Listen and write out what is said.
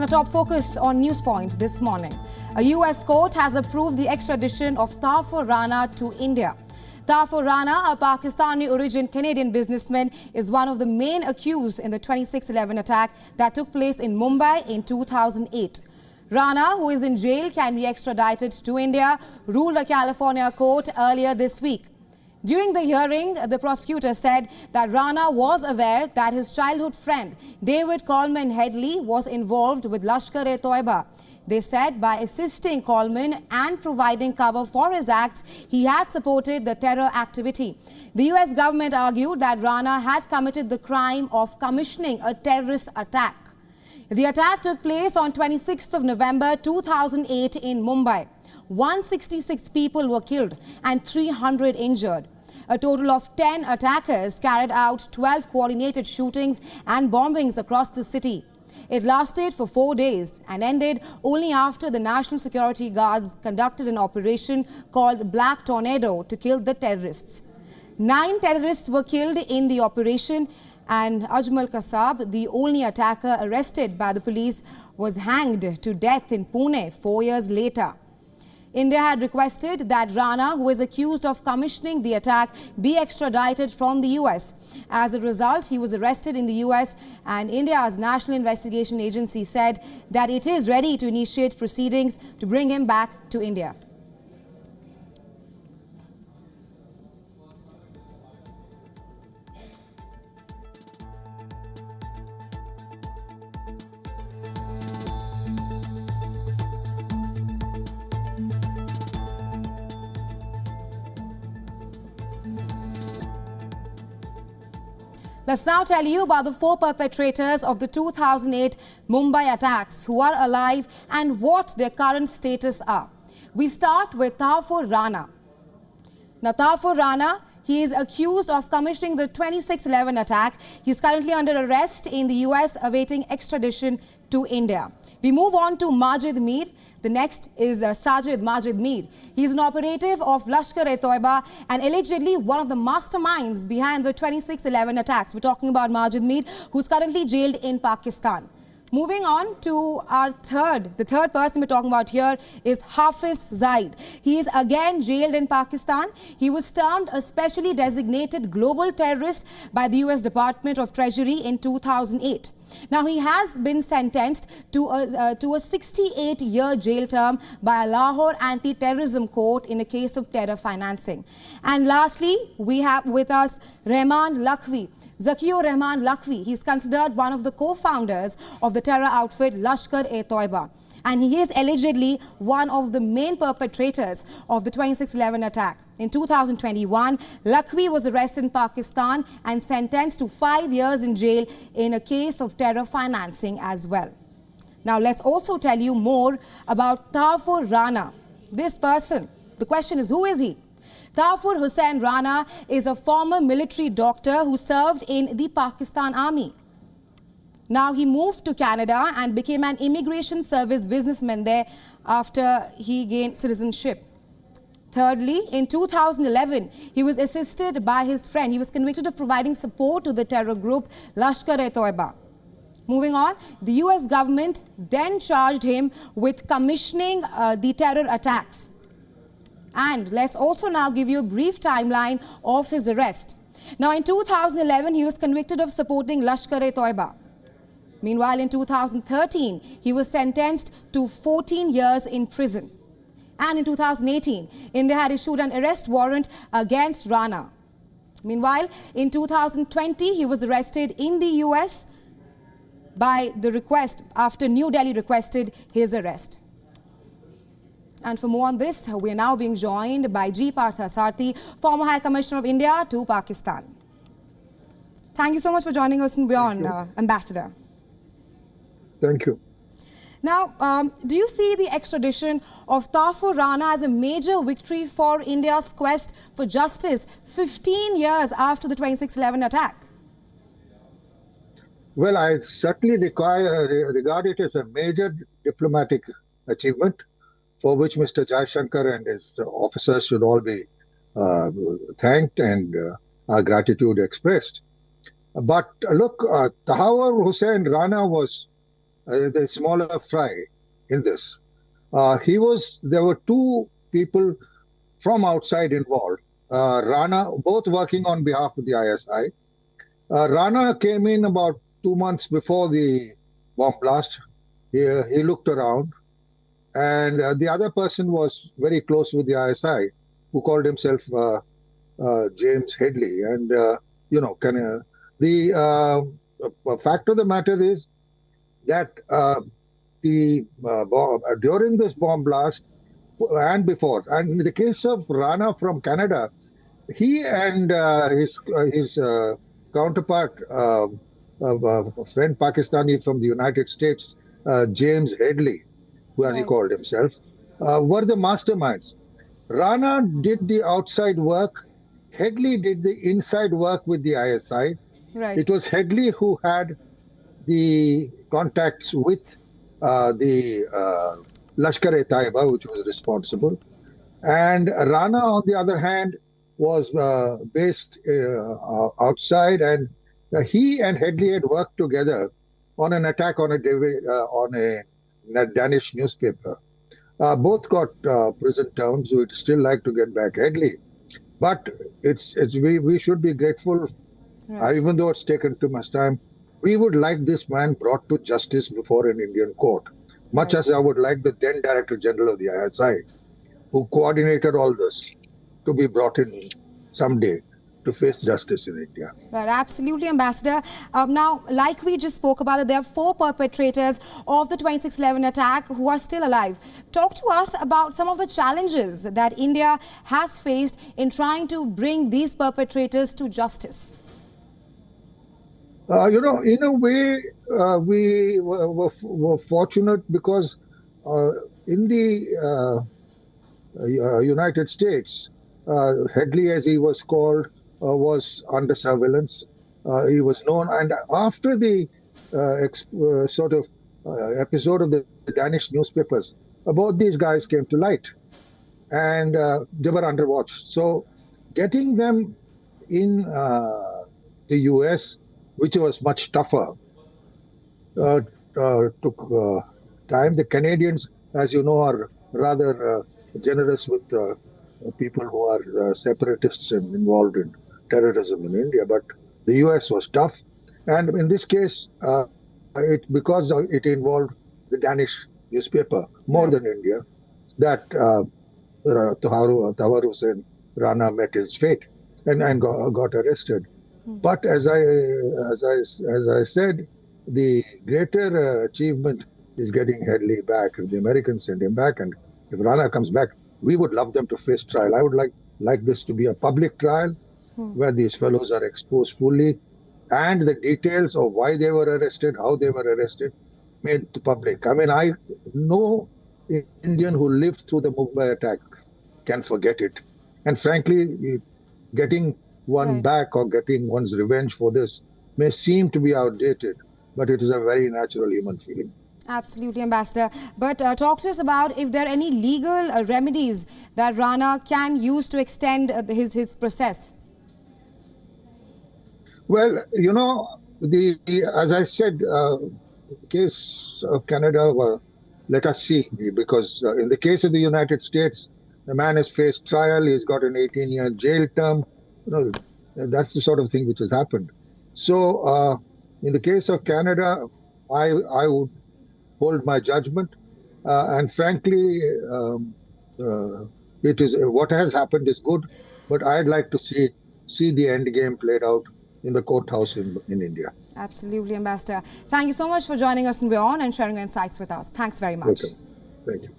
a top focus on Newspoint this morning. A US court has approved the extradition of Tahawwur Rana to India. Tahawwur Rana, a Pakistani-origin Canadian businessman, is one of the main accused in the 26/11 attack that took place in Mumbai in 2008. Rana, who is in jail, can be extradited to India, ruled a California court earlier this week. During the hearing, the prosecutor said that Rana was aware that his childhood friend, David Coleman Headley, was involved with Lashkar-e-Toiba. They said by assisting Coleman and providing cover for his acts, he had supported the terror activity. The US government argued that Rana had committed the crime of commissioning a terrorist attack. The attack took place on 26th of November 2008 in Mumbai. 166 people were killed and 300 injured. A total of 10 attackers carried out 12 coordinated shootings and bombings across the city. It lasted for 4 days and ended only after the National Security Guards conducted an operation called Black Tornado to kill the terrorists. 9 terrorists were killed in the operation, and Ajmal Kasab, the only attacker arrested by the police, was hanged to death in Pune 4 years later. India had requested that Rana, who is accused of commissioning the attack, be extradited from the US. As a result, he was arrested in the US, and India's National Investigation Agency said that it is ready to initiate proceedings to bring him back to India. Let's now tell you about the 4 perpetrators of the 2008 Mumbai attacks who are alive and what their current status are. We start with Tahawwur Rana. Now, Tahawwur Rana, he is accused of commissioning the 26/11 attack. He is currently under arrest in the US, awaiting extradition to India. We move on to Majid Mir. The next is Sajid Majid Mir. He is an operative of Lashkar-e-Toiba and allegedly one of the masterminds behind the 26/11 attacks. We're talking about Majid Mir, who's currently jailed in Pakistan. Moving on to the third person we're talking about here is Hafiz Zaid. He is again jailed in Pakistan. He was termed a specially designated global terrorist by the US Department of Treasury in 2008. Now, he has been sentenced to a 68-year jail term by a Lahore anti-terrorism court in a case of terror financing. And lastly, we have with us Rahman Lakhvi. Zakiur Rahman Lakhvi. He is considered one of the co-founders of the terror outfit Lashkar-e-Toiba. And he is allegedly one of the main perpetrators of the 26/11 attack. In 2021, Lakhvi was arrested in Pakistan and sentenced to 5 years in jail in a case of terror financing as well. Now, let's also tell you more about Tahawwur Rana. This person, the question is, who is he? Tahawwur Hussain Rana is a former military doctor who served in the Pakistan Army. Now, he moved to Canada and became an immigration service businessman there after he gained citizenship. Thirdly, in 2011, he was assisted by his friend. He was convicted of providing support to the terror group Lashkar-e-Toiba. Moving on, the US government then charged him with commissioning the terror attacks. And let's also now give you a brief timeline of his arrest. Now, in 2011, he was convicted of supporting Lashkar-e-Toiba. Meanwhile, in 2013, he was sentenced to 14 years in prison. And in 2018, India had issued an arrest warrant against Rana. Meanwhile, in 2020, he was arrested in the US by the request after New Delhi requested his arrest. And for more on this, we are now being joined by G. Parthasarathy, former High Commissioner of India to Pakistan. Thank you so much for joining us in WION, Ambassador. Thank you. Now, do you see the extradition of Tahawwur Rana as a major victory for India's quest for justice 15 years after the 26/11 attack? Well, I certainly regard it as a major diplomatic achievement for which Mr. Jaishankar and his officers should all be thanked and our gratitude expressed. But look, Tahawwur Hussain Rana was the smaller fry in this. There were two people from outside involved. Rana, both working on behalf of the ISI. Rana came in about 2 months before the bomb blast. He looked around, and the other person was very close with the ISI, who called himself James Headley. And the fact of the matter is that during this bomb blast and before, and in the case of Rana from Canada, he and his counterpart, a friend Pakistani from the United States, James Headley, who as he called himself, were the masterminds. Rana did the outside work. Headley did the inside work with the ISI. Right. It was Headley who had the contacts with the Lashkar-e-Taiba, which was responsible. And Rana, on the other hand, was based outside, and he and Headley had worked together on an attack on a Danish newspaper. Both got prison terms. We'd still like to get back Headley, but we should be grateful, even though it's taken too much time. We would like this man brought to justice before an Indian court, much as I would like the then Director General of the ISI, who coordinated all this, to be brought in someday to face justice in India. Right, absolutely, Ambassador. Now, like we just spoke about it, there are 4 perpetrators of the 26/11 attack who are still alive. Talk to us about some of the challenges that India has faced in trying to bring these perpetrators to justice. In a way, we were fortunate because in the United States, Headley, as he was called, was under surveillance. He was known, and after the episode of the Danish newspapers, both these guys came to light, and they were under watch. So, getting them in the US, which was much tougher, took time. The Canadians, as you know, are rather generous with people who are separatists and involved in terrorism in India, but the US was tough. And in this case, because it involved the Danish newspaper more than India, that Tahawwur Rana met his fate and got arrested. But as I said, the greater achievement is getting Headley back. If the Americans send him back, and if Rana comes back, we would love them to face trial. I would like this to be a public trial where these fellows are exposed fully, and the details of why they were arrested, how they were arrested, made to public. I mean, no Indian who lived through the Mumbai attack can forget it. And frankly, getting one back or getting one's revenge for this may seem to be outdated, but it is a very natural human feeling. Absolutely, Ambassador. But talk to us about if there are any legal remedies that Rana can use to extend his process. Well, as I said, the case of Canada, let us see, because in the case of the United States, the man has faced trial, he's got an 18-year jail term. That's the sort of thing which has happened. So, in the case of Canada, I would hold my judgment, and frankly, it is what has happened is good, but I'd like to see the end game played out in the courthouse in India. Absolutely, Ambassador. Thank you so much for joining us in WION and sharing your insights with us. Thanks very much. Okay. Thank you.